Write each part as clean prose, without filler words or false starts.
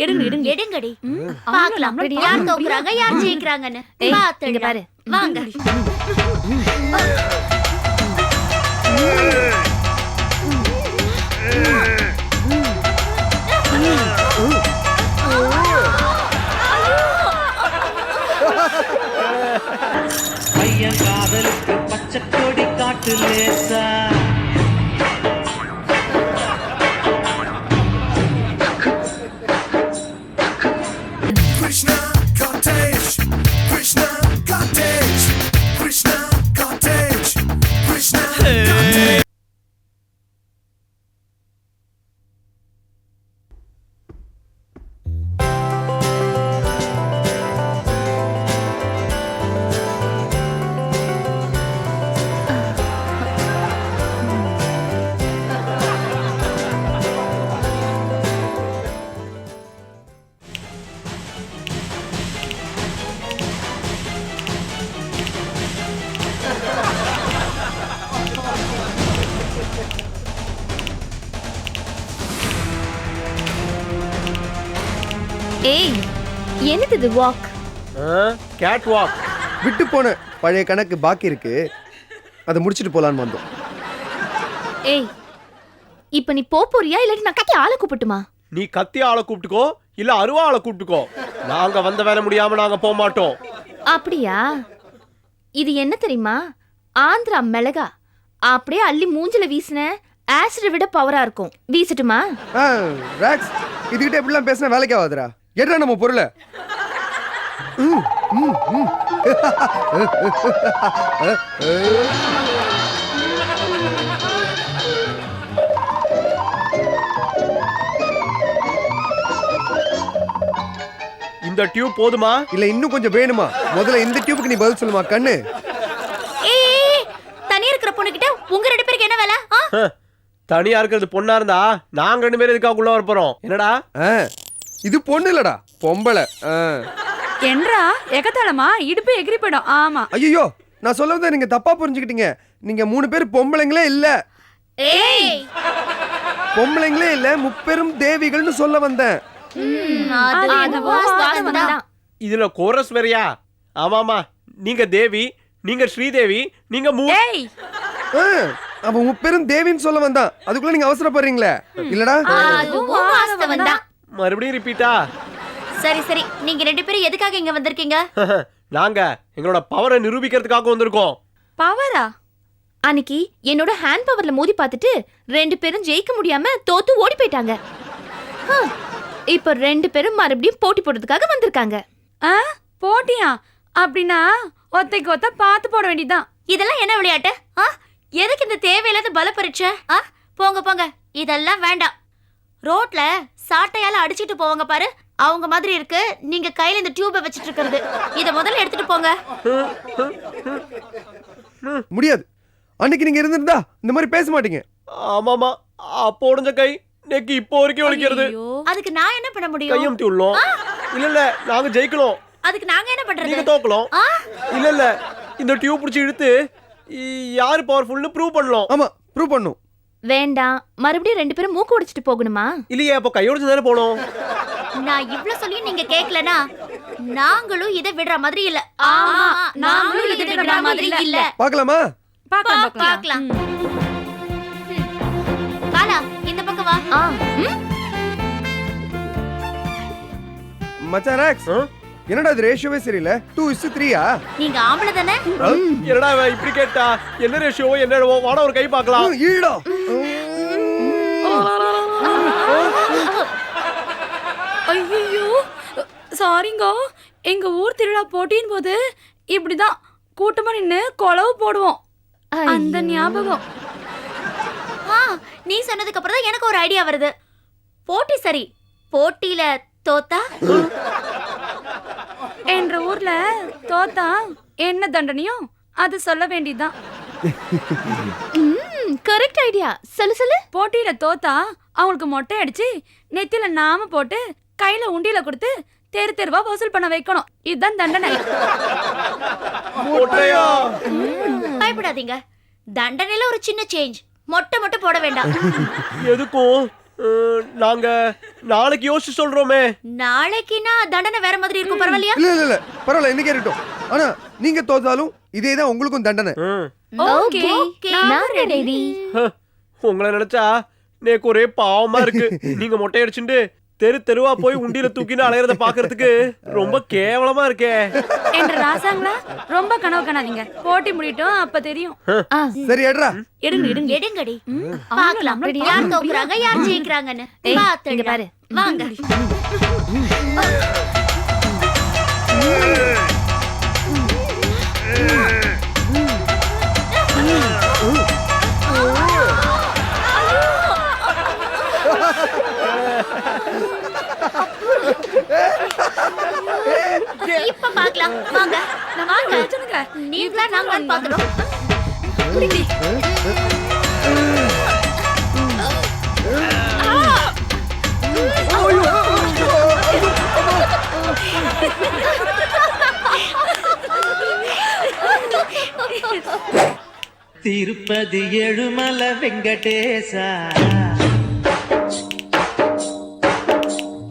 எடுங்கடி. பார்க்கலாம் யார் தோக்குறாங்க யார் ஜெயிக்கிறாங்கன்னு. பாத்துங்க பாரு. வாங்க. பையன் காதலுக்கு பச்சை கொடி காட்டு லேசா Krishna cottage, Krishna cottage, Krishna cottage, Krishna cottage. ஏய் என்னது இது வாக்? Gate walk. விட்டு போன பழைய கணக்கு பாக்கி இருக்கு, அதை முடிச்சிட்டு போலான்னு வந்தோம். ஏய் இப்ப நீ போறியா இல்லாட்டி நான் கத்தி ஆளை கூப்பிட்டுமா? நீ கத்தி ஆளை கூப்பிட்டுக்கோ இல்ல அருவா ஆளை கூப்பிட்டுக்கோ, நாங்க வந்த வேலை முடியாம நாங்க போக மாட்டோம். அப்படியா? இது என்ன தெரியுமா? ஆந்திரா மிளகா. அப்படியே அள்ளி மூஞ்சில வீசின ஆசிட் விட பவரா இருக்கும். வீசட்டுமா? ராக்ஸ், இதுகிட்ட எப்படிலாம் பேசினா வேலைக்கு ஆகாதுடா. ஏடா நம்ம பொருளை இந்த டியூப் போதுமா இல்ல இன்னும் கொஞ்சம் வேணுமா? முதல்ல இந்த டியூபுக்கு நீ பதில் சொல்லுமா கண்ணு. ஏய் தனியா இருக்கிற பொண்ணு கிட்ட உங்க ரெண்டு பேருக்கு என்ன வேலை? தனியா இருக்கிறது பொண்ணா இருந்தா நாங்க ரெண்டு பேரும் இதுக்காக உள்ள வர போறோம். என்னடா இது பொண்ணு இல்லடா, பொம்பளை. என்றா எகத்தாளமா இடுப்பு எகிரி போயிடும். ஆமா. ஐயோ, நான் சொல்லவதை நீங்க தப்பா புரிஞ்சுக்கிட்டீங்க. நீங்க 3 பேர் பொம்பளைங்களே இல்ல. ஏய் பொம்பளைங்களே இல்ல, முப்பெரும் தேவிகள்னு சொல்ல வந்தேன். இதுல கோரஸ் வேறயா? ஆமாமா, நீங்க தேவி, நீங்க ஸ்ரீதேவி, நீங்க ஏய் அவன் முப்பெரும் தேவின்னு சொல்ல வந்தான். அதுக்குள்ள நீங்க அவசரப்படுறீங்களே இல்லடா? மறுபடியும் ரிப்பீட்டா? சரி சரி, நீங்க ரெண்டு பேரும் எதுக்காக இங்க வந்திருக்கீங்க? நாங்க எங்களோட பவரை நிரூபிக்கிறதுக்காக வந்திருக்கோம். பவரா? அன்னைக்கு என்னோட ஹேண்ட் பவர்ல மோதி பார்த்துட்டு 2 பேரும் ஜெயிக்க முடியாம தோத்து ஓடி போயிட்டாங்க. இப்ப 2 பேரும் மறுபடியும் போட்டி போடுறதுக்காக வந்திருக்காங்க. போட்டியா? அப்படின்னா ஒத்தைக்கு ஒத்த பார்த்து போட வேண்டியதுதான். இதெல்லாம் என்ன விளையாட்டு? எதுக்கு இந்த தேவையில்லாத பல பரீட்சை? போங்க போங்க, இதெல்லாம் வேண்டாம். ரோட்ல சாட்டையால அடிச்சிட்டு போவாங்க பாரு, அவங்க மாதிரி இருக்கு நீங்க கையில இந்த டியூபை வச்சிட்டு இருக்கிறது. இத முதல்ல எடுத்துட்டு போங்க. முடியாது. அன்னைக்கு நீங்க இருந்திருந்தா இந்த மாதிரி பேச மாட்டீங்க. ஆமாமா, அப்போ உடைஞ்ச கை நெக்கு இப்போ வரைக்கும் வலிக்கிறது. அதுக்கு நான் என்ன பண்ண முடியும்? கையம்தி உள்ளோம். இல்ல இல்ல, நாங்க ஜெயிக்கணும். அதுக்கு நாங்க என்ன பண்றது? நீங்க தோக்கலாம். இல்ல இல்ல, இந்த டியூப் பிடிச்சி இழுத்து யாரு பவர்ஃபுல்னு ப்ரூவ் பண்ணலாம். ஆமா, ப்ரூவ் பண்ணும். வேண்டாம், மறுபடியும் 2 பேரும் மூக்கு உடைச்சிட்டு போகணுமா? இல்லையே, அப்ப கையோடு தானே போனோம். நான் இவ்ளோ சொல்லியும் நீங்க கேட்கலனா நாங்களும் இத விடுற மாதிரி இல்ல. ஆமா, நாங்களும் இத விடுற மாதிரி இல்ல. பார்க்கலாமா? பார்க்கலாம். காலா, இந்த பக்கம் வா. மச்சான் ராக்ஸ், என்னடா இது ரேஷியோவே சரியில்லை. 2:3யா? நீங்க ஆம்பளை தானே? என்னடா இப்படி கேட்டா? என்ன ரேஷியோ என்னவோ? வாடா ஒரு கை பார்க்கலாம். ஈடா. ஐயோ சாரிங்க, எங்க ஊர் திருவிழா போட்டியின் போது இப்படிதான் கூட்டமா நின்னு கொலவு போடுவோம். அந்த ஞாபகம். நீ சொன்னதுக்கு அப்புறம் தான் எனக்கு ஒரு ஐடியா வருது. போட்டி சரி, போட்டியில தோத்தா என்ற ஊர்ல தோத்தா என்ன தண்டனையோ அது சொல்ல வேண்டியதுதான். Correct idea. சொல்லு. போட்டியில தோத்தா அவங்களுக்கு மொட்டை அடிச்சு நெத்தியில நாம போட்டு கையில உண்டியில கொடுத்து தெரு தெருவா வசூல் பண்ண வைக்கணும். இதுதான் தண்டனை. பயப்படாதீங்க, தண்டனையில ஒரு சின்ன சேஞ்ச். மொட்டை மட்டும் போட வேண்டாம். எதுக்கும் நாங்க நாளைக்கு யோசிச்சு சொல்றோமே. நாளைக்குனா தண்டனை வேற மாதிரி இருக்கும், பரவாயில்லையா? இல்ல பரவாயில்ல, இன்னைக்கு இருக்கட்டும். ஆனா நீங்க தோத்தாலும் இதேதான் உங்களுக்கும் தண்டனை. ஓகே நான் ரெடி. உங்களை நினைச்சா நேக்கு ஒரே பாவமா இருக்கு. நீங்க மொட்டை அடிச்சுட்டு தெருவா போய் உண்டியில தூக்கின்னு அலையறத பாக்குறதுக்கு ரொம்ப கேவலமா இருக்கே. என்ற ராசாங்களா ரொம்ப கனவு காணாதீங்க. போட்டி முடியட்டும், அப்ப தெரியும். சரி எடுறா. எடுங்கடி. பார்க்கலாம் யார் தோக்குறாங்க யார் ஜெயிக்கிறாங்கன்னு. பாத்துங்க பாரு. வாங்க. இப்ப பார்க்கலாம். வாங்க. வாங்க. நீங்களா நாங்களா பாத்துறோம். திருப்பதி ஏழுமலை வெங்கடேசா,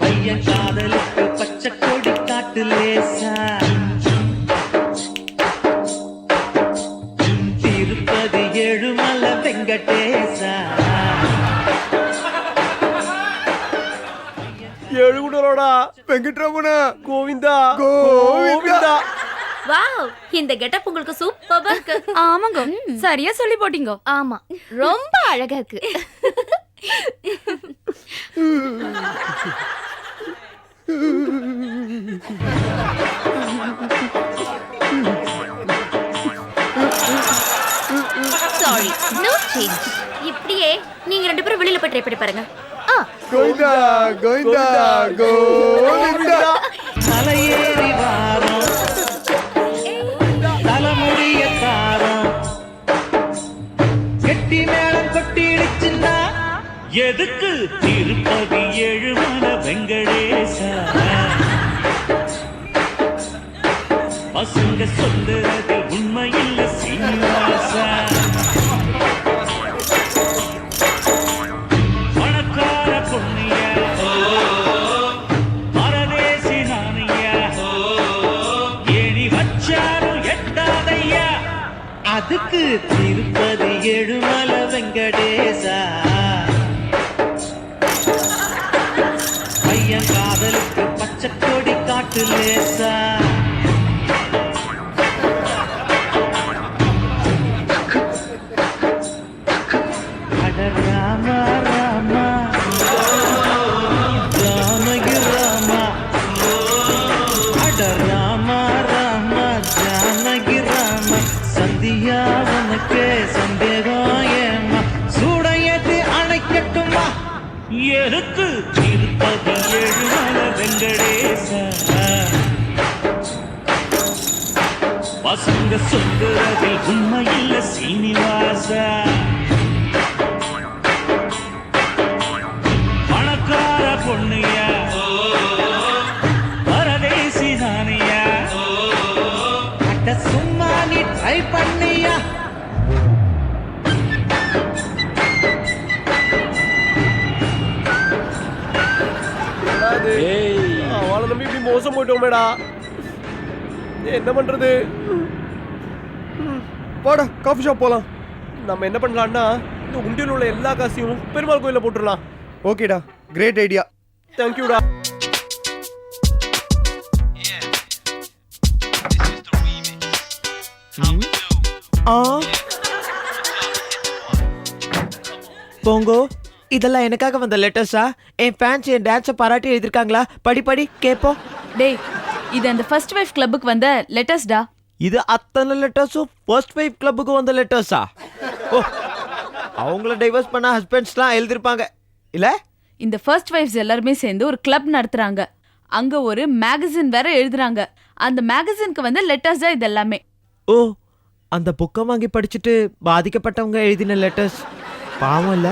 பையன் காதலுக்கு பச்சை கொடி காட்டு லேசா. திருப்பதி ஏழுமலை வெங்கடேசா. எழுகுடரோடா வெங்கட்ராமனா கோவிந்தா கோவிந்தா. வாவ், இந்த கெட்டப் உங்களுக்கு சூப்பரா இருக்கு. ஆமாங்க, சரியா சொல்லி போட்டீங்க. ஆமா, ரொம்ப அழகா இருக்கு. Sorry, no change. இப்படியே நீங்க ரெண்டு பேரும் வெளியில போய் ட்ரை பண்ணி பாருங்க. கோவிந்தா கோவிந்தா கோவிந்தா. மலையேறி வாரம் தலைமுடிய தாரம் கெட்டி மேளம் கொட்டிடுச்சுன்னா எதுக்கு திருப்பதி ஏழுமலை வெங்கடேசா. பசங்க சொல்லுறது உண்மையில்ல சீனிவாசா. பணக்கார பொண்ணியா பரதேசி நானையா, ஏணி வச்சாரும் எட்டாதையா. அதுக்கு திருப்பதி ஏழுமலை வெங்கடேசா. பையன் காதலுக்கு பச்சை கொடி காட்டு லேசா. அட ராமா ராமா ஜானகி ராமா. அட ராமா ராமா ஜானகி ராமா. சந்தியா உனக்கு சந்தேகம் ஏமா, சூடையது அணைக்கட்டுமா. எதுக்கு திருப்பதி ஏழுமலை வெங்கடேசா. பசங்க சொல்லுறதில் உண்மையில்ல சீனிவாசா. பணக்கார பொண்ணுயா பரதேசி நானியா. அட சும்மா நீ ட்ரை பண்ணியா. அவளை நம்பி இப்படி மோசம் போயிட்டோமேடா. என்ன பண்றது? வாடா காஃபி ஷாப் போலாம். நம்ம என்ன பண்ணலாம்னா இந்த உண்டியில் உள்ள எல்லா காசையும் பெருமாள் கோயில போட்டுடலாம். ஓகேடா, கிரேட் ஐடியா. தேங்க்யூடா. போங்கோ, இதெல்லாம் எனக்காக வந்த லெட்டர்ஸா? என் ஃபேன்ஸ் என் டான்ஸை பாராட்டி எழுதிருக்காங்களா? படி கேப்போம். டேய், இது அந்த ஃபர்ஸ்ட் வைஃப் கிளப்புக்கு வந்த லெட்டர்ஸ்டா. இது அத்தனை லெட்டர்ஸும் ஃபர்ஸ்ட் வைஃப் கிளப்புக்கு வந்த லெட்டர்ஸா? ஓ, அவங்கள டைவர்ஸ் பண்ண ஹஸ்பண்ட்ஸ்லாம் எழுதிருப்பாங்க இல்ல? இந்த ஃபர்ஸ்ட் வைஃப்ஸ் எல்லாருமே சேர்ந்து ஒரு கிளப் நடத்துறாங்க. அங்க ஒரு மேகசின் வேற எழுதுறாங்க. அந்த மேகசினுக்கு வந்து லெட்டர்ஸ் தான் இது எல்லாமே. ஓ, அந்த புக்கை வாங்கி படிச்சுட்டு பாதிக்கப்பட்டவங்க எழுதின லெட்டர்ஸ். பாவம் இல்ல?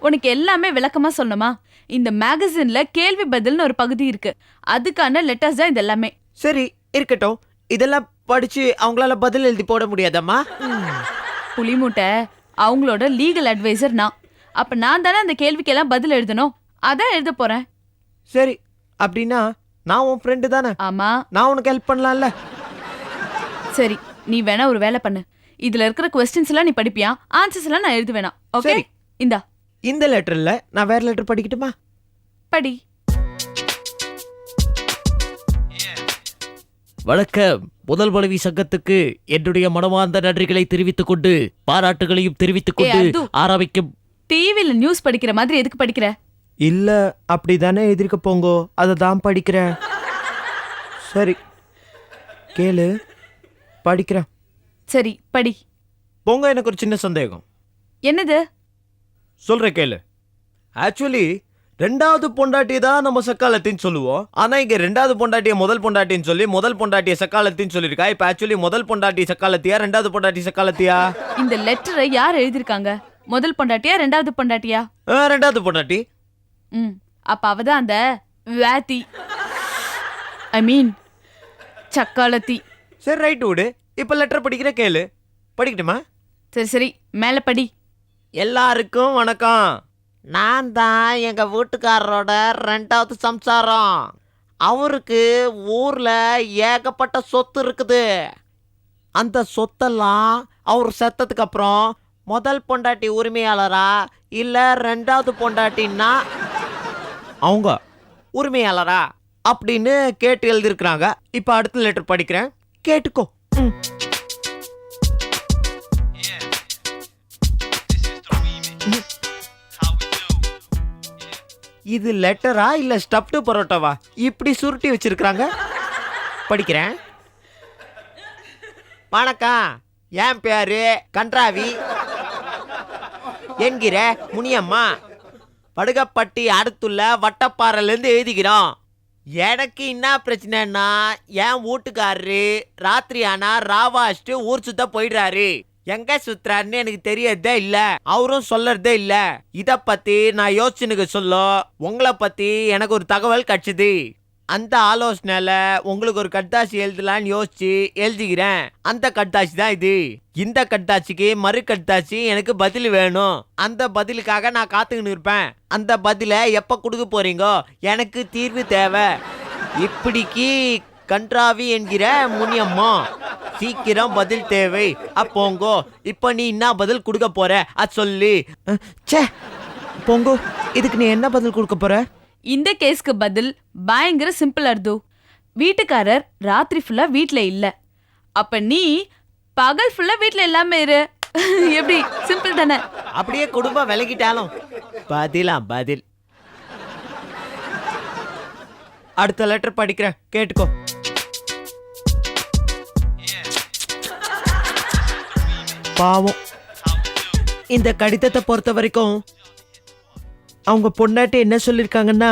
உனக்கு எல்லாமே விளக்கமா சொல்லணுமா? இந்த மேகசின்ல கேள்வி பதில்னு ஒரு பகுதி இருக்கு. அதுக்கான லெட்டர்ஸ் தான் இது எல்லாமே. சரி இருக்கட்டும், இதெல்லாம் படிச்சு அவங்களால பதில் எழுதி போட முடியாதம்மா? புலிமூட்டை அவங்களோட லீகல் அட்வைசர் நான். அப்ப நான் தானே அந்த கேள்விக்கெல்லாம் பதில் எழுதணும். அதான் எழுத போறேன். சரி, அப்படின்னா நான் உன் ஃப்ரெண்டு தானே, ஆமா. நான் உனக்கு ஹெல்ப் பண்ணலாம்ல. சரி, நீ வேணா ஒரு வேலை பண்ணு. இதுல இருக்கிற கொஸ்டின்ஸ் எல்லாம் நீ படிப்பியா, ஆன்சர்ஸ் எல்லாம் நான் எழுத வேணாம். ஓகே, சரி. இந்தா இந்த லெட்டர்ல நான் வேற லெட்டர் படிக்கட்டுமா? படி. வணக்கம். முதல் மனைவி சங்கத்துக்கு என்னுடைய மனமார்ந்த நன்றிகளை தெரிவித்துக் கொண்டு பாராட்டுகளையும் தெரிவித்துக் கொண்டு அப்து. ஆரம்பிக்கும். டிவில நியூஸ் படிக்கிற மாதிரி எதுக்கு படிக்கிற? இல்ல, அப்படிதானே எதிர்க்க போங்கோ, அதை தான் படிக்கிறேன். சரி கேளு, படிக்கிறேன். சரி படி. போங்க, எனக்கு ஒரு சின்ன சந்தேகம். என்னது? சொல்றேன் கேளு. ஆக்சுவலி ரெண்டாவது பொண்டாட்டி தான் நம்ம சக்காலத்தின்னு சொல்லுவோம். ஆனா இங்க ரெண்டாவது பொண்டாட்டிய முதல் பொண்டாட்டின்னு சொல்லி முதல் பொண்டாட்டிய சக்காலத்தின்னு சொல்லிருக்கா. இப்ப ஆக்சுவலி முதல் பொண்டாட்டி சக்காலத்தியா, ரெண்டாவது பொண்டாட்டி சக்காலத்தியா? இந்த லெட்டரை யார் எழுதிருக்காங்க? முதல் பொண்டாட்டியா ரெண்டாவது பொண்டாட்டியா? ரெண்டாவது பொண்டாட்டி. அப்ப அவதான் அந்த வேத்தி, ஐ மீன் சக்காலத்தி. சரி, ரைட் விடு. இப்ப லெட்டர் படிக்கிற கேளு. படிக்கட்டுமா? சரி சரி, மேல படி. எல்லாருக்கும் வணக்கம். நான் தான் எங்க வீட்டுக்காரரோட ரெண்டாவது சம்சாரம். அவருக்கு ஊர்ல ஏகப்பட்ட சொத்து இருக்குது. அந்த சொத்தெல்லாம் அவர் செத்ததுக்கு அப்புறம் முதல் பொண்டாட்டி உரிமையாளரா இல்ல ரெண்டாவது பொண்டாட்டின்னா அவங்க உரிமையாளரா அப்படின்னு கேட்டு எழுதியிருக்கிறாங்க. இப்ப அடுத்த லெட்டர் படிக்கிறேன், கேட்டுக்கோ. இது லெட்டரா இல்ல ஸ்டப்டு பரோட்டாவா இப்படி சுருட்டி வச்சிருக்காங்க? படிக்கிறேன். வணக்கம், என் பேரு கன்றாவி என்கிற முனியம்மா. படுகப்பட்டி அடுத்துள்ள வட்டப்பாறையிலேருந்து எழுதிக்கிறோம். எனக்கு என்ன பிரச்சனைன்னா, என் வீட்டுக்காரரு ராத்திரி ஆனா ராவாஷ்டு ஊர் சுத்த போயிடுறாரு. எங்க சுத்துறாருன்னு எனக்கு தெரியறதே இல்ல, அவரும் சொல்லறதே இல்ல. இத பத்தி நான் யோசிச்சுனுக்கு சொல்ல உங்களை பத்தி எனக்கு ஒரு தகவல் கிடைச்சது. அந்த ஆலோசனையில உங்களுக்கு ஒரு கட்டாசி எழுதலான்னு யோசிச்சு எழுதிக்கிறேன். அந்த கட்டாசி தான் இது. இந்த கட்டாசிக்கு மறு கட்டாசி எனக்கு பதில் வேணும். அந்த பதிலுக்காக நான் காத்துக்கிட்டு இருப்பேன். அந்த பதிலை எப்ப கொடுக்க போறீங்க? எனக்கு தீர்வு தேவை. இப்படிக்கு கன்றாவி என்கிற முனியம்மா. சீக்கிரம் பதில் தேவை. அப்போங்கோ, இப்ப நீ என்ன பதில் கொடுக்க போற அது சொல்லி. சே போங்கோ, இதுக்கு நீ என்ன பதில் கொடுக்க போற? இந்த கேஸ்க்கு பதில் பயங்கர சிம்பிள் அர்து. வீட்டுக்காரர் ராத்திரி ஃபுல்லா வீட்ல இல்ல. அப்ப நீ பகல் ஃபுல்லா வீட்ல இல்லாம இரு. எப்படி சிம்பிள் தானே? அப்படியே குடும்பம் விலகிட்டாலும் பதிலா பதில். அடுத்த லெட்டர் படிக்கிறேன், கேட்டுக்கோ. பாவம், இந்த கடிதத்தை பொறுத்த வரைக்கும் அவங்க பொண்டாட்டி என்ன சொல்லிருக்காங்கன்னா,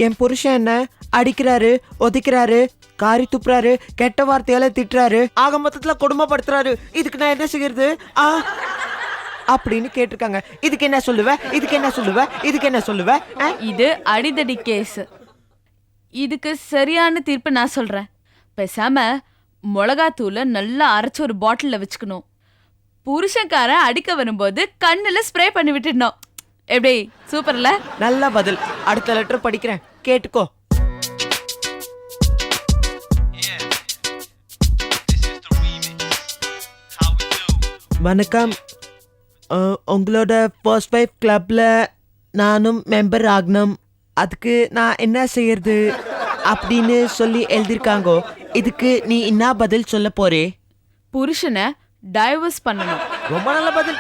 என் புருஷன் என்ன அடிக்கிறாரு, ஒதிக்கிறாரு, காரி துப்புறாரு, கெட்ட வார்த்தையால திட்டுறாரு, ஆக மொத்தத்துல கொடுமைப்படுத்துறாரு. இதுக்கு நான் என்ன செய்யறது அப்படின்னு கேட்டிருக்காங்க. இதுக்கு என்ன சொல்லுவ? இதுக்கு என்ன சொல்லுவ? இதுக்கு என்ன சொல்லுவ? இது அடிதடி கேஸ். இதுக்கு சரியான தீர்ப்பு நான் சொல்றேன். பேசாம மிளகாத்தூளை நல்லா அரைச்சு ஒரு பாட்டில்ல வச்சுக்கணும். புருஷன்காரன் அடிக்க வரும்போது கண்ணுல ஸ்ப்ரே பண்ணி விட்டுடணும். எப்படி சூப்பர்ல? நல்ல பதில். அடுத்த லெட்டர் படிக்கிறேன், கேட்டுக்கோ. வணக்கம். உங்களோட ஃபர்ஸ்ட் வைஃப் கிளப்ல நானும் மெம்பர் ஆகணும். அதுக்கு நான் என்ன செய்யறது அப்படின்னு சொல்லி எழுதிருக்காங்க. இதுக்கு நீ என்ன பதில் சொல்ல போறே? புருஷனை டைவர்ஸ் பண்ணணும். ரொம்ப நல்ல பதில்.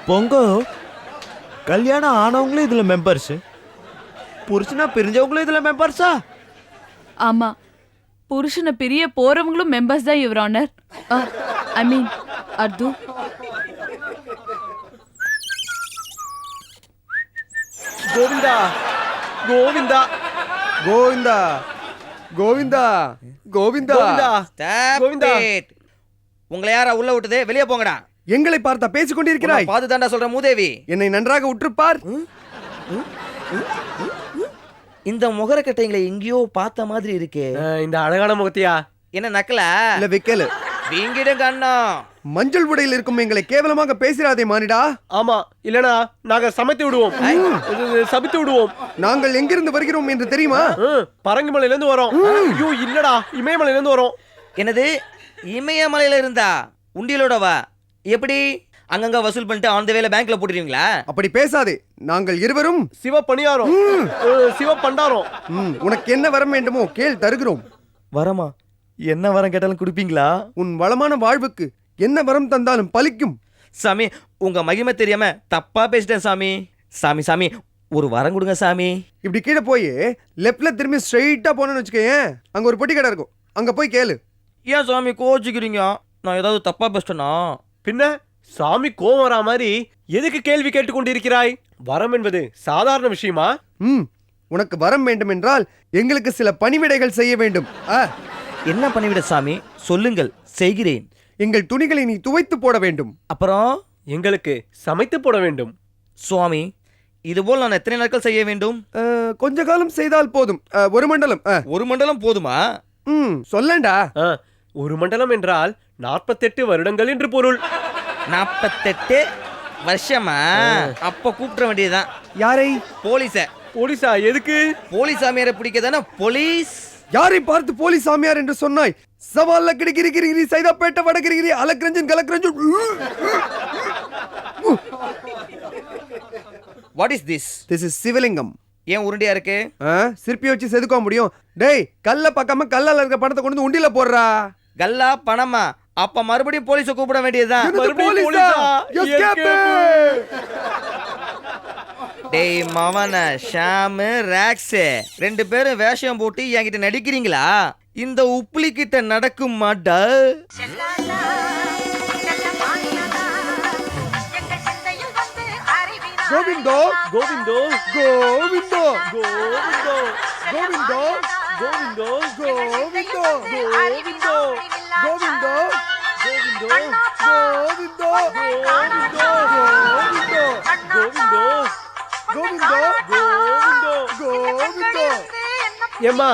பொங்கோ, கல்யாணம் ஆனவங்களும் இதுல மெம்பர்ஸ், புருஷனா பிரிஞ்சவங்களும் இதுல மெம்பர்ஸா? ஆமா, புருஷனை பிரிய போறவங்களும் மெம்பர்ஸ் தான் யுவர் ஆனர். ஐ மீன் அர்து. கோவிந்தா கோவிந்தா கோவிந்தா கோவிந்தா கோவிந்தா கோவிந்தா Stop கோவிந்தா. it. உங்களை யாரா உள்ள விட்டது? வெளியே போங்கடா. எங்களை பார்த்தா பேசிக் கொண்டிருக்கிறாய். பார்த்து தாண்டா சொல்ற மூதேவி. என்னை நன்றாக உற்றுப்பார். இந்த முகரக்கட்டைங்களை எங்கேயோ பார்த்த மாதிரி இருக்கே. இந்த அழகான முகத்தியா? என்ன நக்கலா? இல்ல வைக்கல. வீங்கிடும் கண்ணா. மஞ்சள் உடையில் இருக்கும் எங்களை கேவலமாக பேசிடாதே மானிடா. ஆமா, இல்லனா நாங்க சமைத்து விடுவோம், சபித்து விடுவோம். நாங்கள் எங்கிருந்து வருகிறோம் என்று தெரியுமா? பரங்கிமலையில இருந்து வரோம். ஐயோ இல்லடா, இமயமலையில இருந்து வரோம். என்னது இமயமலையில இருந்தா உண்டியலோடவா? எப்படி அங்கங்க வசூல் பண்ணிட்டு ஆன் த வேல பேங்க்ல போட்டுருவீங்களா? அப்படி பேசாதே. நாங்கள் இருவரும் சிவ பணியாரம், சிவ பண்டாரம். உனக்கு என்ன வரம் வேண்டுமோ கேள், தருகிறோம். வரமா? என்ன வரம் கேட்டாலும் கொடுப்பீங்களா? உன் வளமான வாழ்வுக்கு என்ன வரம் தந்தாலும் பலிக்கும். சாமி, உங்க மகிமை தெரியாம தப்பா பேசிட்டேன் சாமி. சாமி சாமி, ஒரு வரம் கொடுங்க சாமி. இப்படி கீழே போய் லெஃப்ட்ல திரும்பி ஸ்ட்ரைட்டா போனோம்னு வச்சுக்கேன், அங்க ஒரு பொட்டி கடை இருக்கும், அங்க போய் கேளு. ஏன் சாமி கோச்சிக்கிறீங்க? நான் ஏதாவது தப்பா பேசிட்டேனா? பின்ன சாமி கோவம் வரா மாதிரி எதுக்கு கேள்வி கேட்டுக்கொண்டிருக்கிறாய்? வரம் என்பது சாதாரண விஷயமா? உனக்கு வரம் வேண்டும் என்றால் எங்களுக்கு சில பணிவிடைகள் செய்ய வேண்டும். என்ன பண்ணிவிட சாமி? சொல்லுங்கள், செய்கிறேன். எங்கள் துணிகளை நீ துவைத்து போட வேண்டும். அப்புறம் எங்களுக்கு சமைத்து போட வேண்டும். சுவாமி, இதுபோல் நான் எத்தனை நாட்கள் செய்ய வேண்டும்? கொஞ்ச காலம் செய்தால் போதும். ஒரு மண்டலம். ஒரு மண்டலம் போதுமா? சொல்லண்டா. ஒரு மண்டலம் என்றால் 48 வருடங்கள் என்று பொருள். 48 வருஷமா? அப்ப கூப்பிட வேண்டியதுதான். யாரை? போலீஸ. போலீஸா? எதுக்கு? போலீஸ் சாமியாரை பிடிக்கதானே போலீஸ். யாரை பார்த்து போலீஸ் சாமியார் என்று சொன்னாய்? சவால்ல கிரிகிரி கிரிகிரி சைதாப்பேட்டை வடகிரிகிரி அலக்ரஞ்சன் கலக்ரஞ்சன். What is this? This is Shivalingam. ஏன் உருண்டையா இருக்கு? சிற்பி வச்சு செதுக்க முடியும். டேய், கல்ல பார்க்காம கல்லால இருக்க பணத்தை கொண்டு உண்டில போடுறா. கல்லா பணமா? அப்ப மறுபடியும் போலீஸ கூப்பிட வேண்டியதுதான். டேய் மவன ஷாமு ராக்ஸு, 2 பேரும் வேஷம் போட்டு என்கிட்ட நடிக்கிறீங்களா? இந்த உப்புளி கிட்ட நடக்கும் மாட்டா? கோவிந்தோ கோவிந்தோ கோவிந்தோ கோவிந்தோ கோவிந்தோ கோவிந்தோ கோவிந்தோ கோவிந்தோ கோவிந்தோ கோவிந்தோ கோவிந்தோ கோவிந்தோ கோவிந்தோ கோவிந்தோ. ஏம்மா,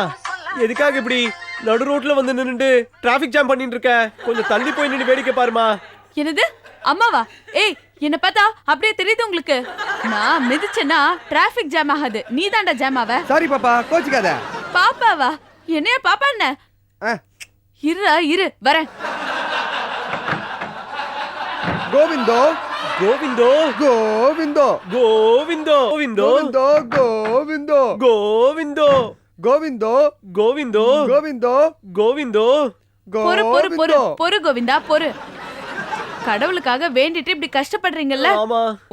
எதுக்காக இப்படி நடு ரோட்ல வந்து நின்னுட்டு டிராபிக் ஜாம் பண்ணிட்டு இருக்க? கொஞ்சம் தள்ளி போய் நின்னு வேடிக்கை பாருமா. என்னது அம்மாவா? ஏய், என்ன பார்த்தா அப்படியே தெரியுது உங்களுக்கு? நான் மிதிச்சேன்னா டிராபிக் ஜாம் ஆகாது, நீ தாண்டா ஜாம் ஆவ. சாரி பாப்பா, கோச்சிக்காத. பாப்பாவா? என்னைய பாப்பா என்ன? இரு வரேன். கோவிந்தோ கோவிந்தோ கோவிந்தோ கோவிந்தோ கோவிந்தோ கோவிந்தோ கோவிந்தோ கோவிந்தோ கோவிந்தோ கோவிந்தோ கோவிந்தோ கோவிந்தோ பொறு கோவிந்தா பொறு. கடவுளுக்காக வேண்டிட்டு இப்படி கஷ்டப்படுறீங்கல்ல,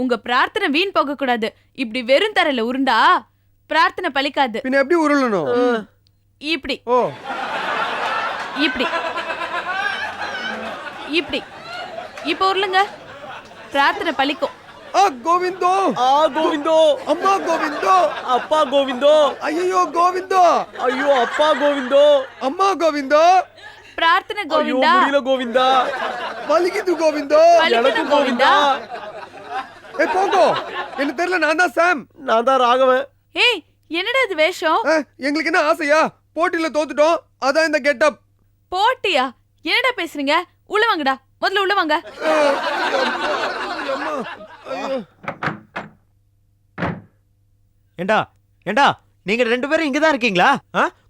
உங்க பிரார்த்தனை வீண் போக கூடாது. இப்படி வெறும் தரையில உருண்டா பிரார்த்தனை பலிக்காது. பின்ன எப்படி உருளணும்? இப்படி இப்படி இப்படி இப்ப உருளுங்க, பிரார்த்தனை பலிக்கும். கோவிந்தோ கோவிந்தோ அம்மா கோவிந்தோ அப்பா கோவிந்தோ ஐயோ கோவிந்தோ ஐயோ அப்பா கோவிந்தோ அம்மா கோவிந்தோ பிரார்த்தனை கோவிந்தா. முடியல கோவிந்தா, பலிக்குது கோவிந்தோ, பலிக்குது கோவிந்தா. போங்கோ. என்ன தெரியல, நான் தான் சாம். நான் தான் ராகவன். ஏய், என்னடா இது வேஷம்? எங்களுக்கு என்ன ஆசையா? போட்டியில தோத்துட்டோம், அதான் இந்த கெட்டப். போட்டியா? என்னடா பேசுறீங்க? உள்ள வாங்கடா, முதல்ல உள்ள வாங்க. ஏண்டா ஏண்டா, நீங்க 2 பேரும் இங்க தான் இருக்கீங்களா?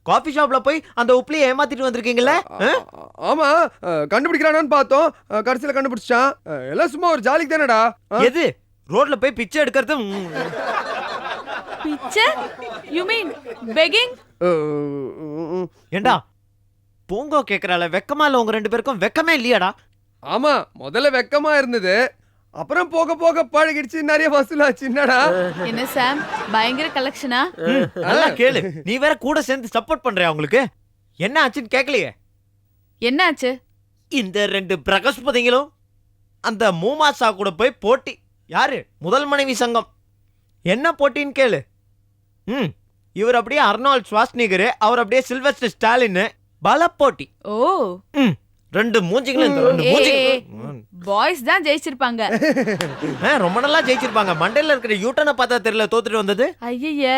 காபி ஷாப்ல போய் அந்த உப்புலியை ஏமாத்திட்டு வந்திருக்கீங்களே? ஆமா, கண்டுபிடிக்கிறானான்னு பார்த்தோம், கடைசியில கண்டுபிடிச்சான். எல்லாம் சும்மா ஒரு ஜாலிக்கு தானடா. எது ரோட்ல போய் பிச்சை எடுக்கிறது? பிச்சை? You mean begging? ஏண்டா பூங்கோ கேக்குறால, வெக்கமா இல்ல உங்க 2 பேருக்கும்? வெக்கமே இல்லையாடா? ஆமா, முதல்ல வெக்கமா இருந்தது, அப்புறம் போக போக பழகிடுச்சு, நிறைய வசூலாச்சு. என்னடா என்ன சாம், பயங்கர கலெக்ஷனா? நல்லா கேளு, நீ வேற கூட சேர்ந்து சப்போர்ட் பண்றியா அவங்களுக்கு? என்ன ஆச்சுன்னு கேட்கலையே? என்னாச்சு? இந்த 2 பிரகஸ்பதிங்களும் அந்த மூமாசா கூட போய் போட்டி. யாரு? முதல் மனைவி சங்கம். என்ன போட்டின்னு கேளு. இவர் அப்படியே அர்னால்ட் ஸ்வாஸ்னிகர், அவர் அப்படியே சில்வஸ்டர் ஸ்டாலின். பல போட்டி. ஓ, 2 மூஞ்சிகளும் பாய்ஸ் தான் ஜெயிச்சிருப்பாங்க. ரொம்ப நல்லா ஜெயிச்சிருப்பாங்க. மண்டையில இருக்கிற யூட்டனை பார்த்தா தெரியல தோத்துட்டு வந்தது. ஐய,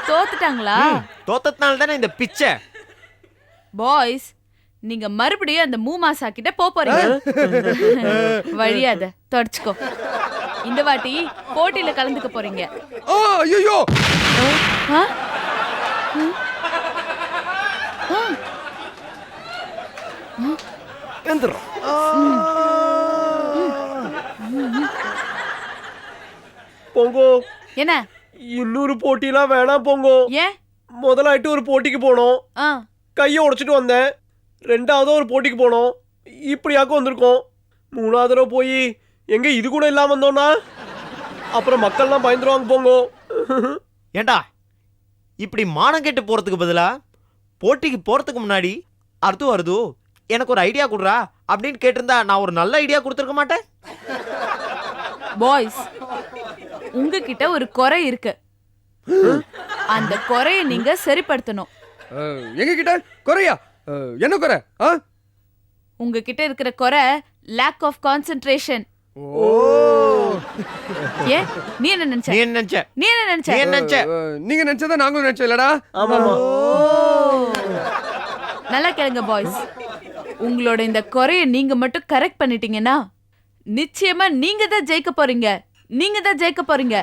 தோத்துட்டாங்களா? தோத்ததுனால தானே இந்த பிச்சை. பாய்ஸ், நீங்க மறுபடியும் அந்த மூமாசா கிட்ட போறீங்க. வழியாத தொடச்சுக்கோ. இந்த வாட்டி போட்டியில கலந்துக்க போறீங்க. ஐயோ ஆ? எந்திரம் போங்கோ. என்ன இன்னொரு போட்டிலாம் வேணாம் போங்கோ. ஏன்? முதலாயிட்டு ஒரு போட்டிக்கு போனோம், ஆ, கையை உடைச்சிட்டு வந்தேன். ரெண்டாவது ஒரு போட்டிக்கு போனோம், இப்படியாக்கும் வந்திருக்கோம். மூணாவது தடவை போய் எங்க இது கூட இல்லாம வந்தோம்னா அப்புறம் மக்கள்லாம் பயந்துருவாங்க போங்கோ. ஏண்டா இப்படி மானம் கெட்டு போறதுக்கு பதிலா போட்டிக்கு போறதுக்கு முன்னாடி அர்து எனக்கு ஒரு ஐடியா கொடுறா அப்படின்னு கேட்டிருந்தா நான் ஒரு நல்ல ஐடியா கொடுத்துருக்க மாட்டேன். பாய்ஸ், உங்ககிட்ட ஒரு குறை இருக்கு. அந்த குறைய நீங்க சரிப்படுத்தணும். எங்க கிட்ட குறையா? என்ன குறை? உங்ககிட்ட இருக்கிற குறை லேக் ஆஃப் கான்சென்ட்ரேஷன். ஓ ஏன்? நீ என்ன நினைச்ச? நீ என்ன நினைச்ச? நீ என்ன நினைச்ச? நீ என்ன நினைச்ச? நீங்க நினைச்சதா நாங்களும் நினைச்சோம் இல்லடா. ஆமாமா. நல்லா கேளுங்க பாய்ஸ், உங்களோட இந்த குறைய நீங்க மட்டும் கரெக்ட் பண்ணிட்டீங்கன்னா நிச்சயமா நீங்க தான் ஜெயிக்க போறீங்க. நீங்க தான் ஜெயிக்க போறீங்க.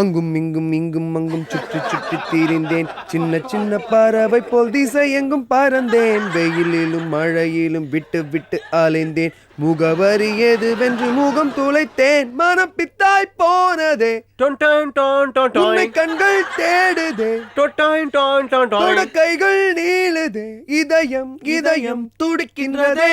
அங்கும் இங்கும் இங்கும் அங்கும் சுற்றி சுற்றி தீரிந்தேன். சின்ன சின்ன பறவை போல் திசை எங்கும் பறந்தேன். வெயிலிலும் மழையிலும் விட்டு விட்டு அலைந்தேன். முகவரி எதுவென்று முகம் துளைத்தேன். மனம் பித்தாய் போனதே, டொன் டான் டான் டான் டான். உன்னை கண்கள் தேடுதே, டொட்டான் டான் டான் டான். தொட கைகள் நீளுதே. இதயம் இதயம் துடிக்கின்றதே.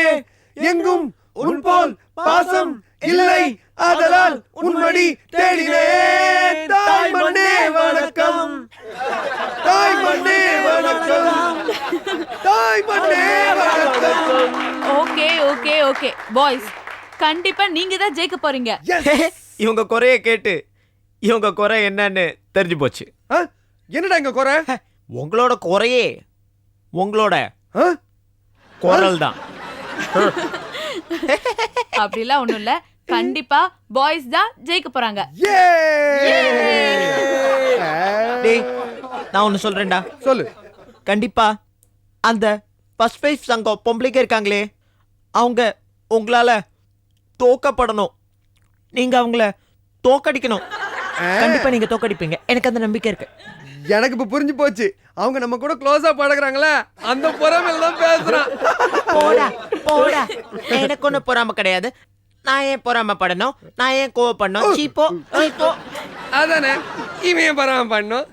எங்கும் உன் போல் பாசம் இல்லை, ஆதலால் உன்மடி தேடினேன். தாய் மண்ணே வணக்கம், தாய் மண்ணே வணக்கம், தாய் மண்ணே வணக்கம். ஓகே ஓகே ஓகே பாய்ஸ், கண்டிப்பா நீங்க தான் ஜெயிக்க போறீங்க. இவங்க குறைய கேட்டு இவங்க குறை என்னன்னு தெரிஞ்சு போச்சு. என்னடா இங்க குறை? உங்களோட குறையே உங்களோட குரல் தான். அப்படிலாம் ஒண்ணும் இல்ல, கண்டிப்பா பாய்ஸ் தான் ஜெயிக்க போறாங்க. டேய், நான் ஒன்னு சொல்றேன்டா. சொல்லு. கண்டிப்பா அந்த ஃபர்ஸ்ட் வைஃப் சங்கம் பொம்பளைங்க இருக்காங்களே, அவங்க உங்களால தோக்கப்படணும். நீங்க அவங்கள தோக்கடிக்கணும். கண்டிப்பா நீங்க தோக்கடிப்பீங்க, எனக்கு அந்த நம்பிக்கை இருக்கு. எனக்கு இப்ப புரிஞ்சு போச்சு. அவங்க நம்ம கூட க்ளோஸா பழகுறாங்களே, அந்த பொறாமையில தான் பேசுறான். போடா போடா, எனக்கு ஒண்ணு பொறாம கிடையாது. நான் ஏன் பொறாமப்படணும்? நான் ஏன் கோவப்படணும்? சீப்போ சீப்போ. அதானே இவன் பொறாம பண்ணும்.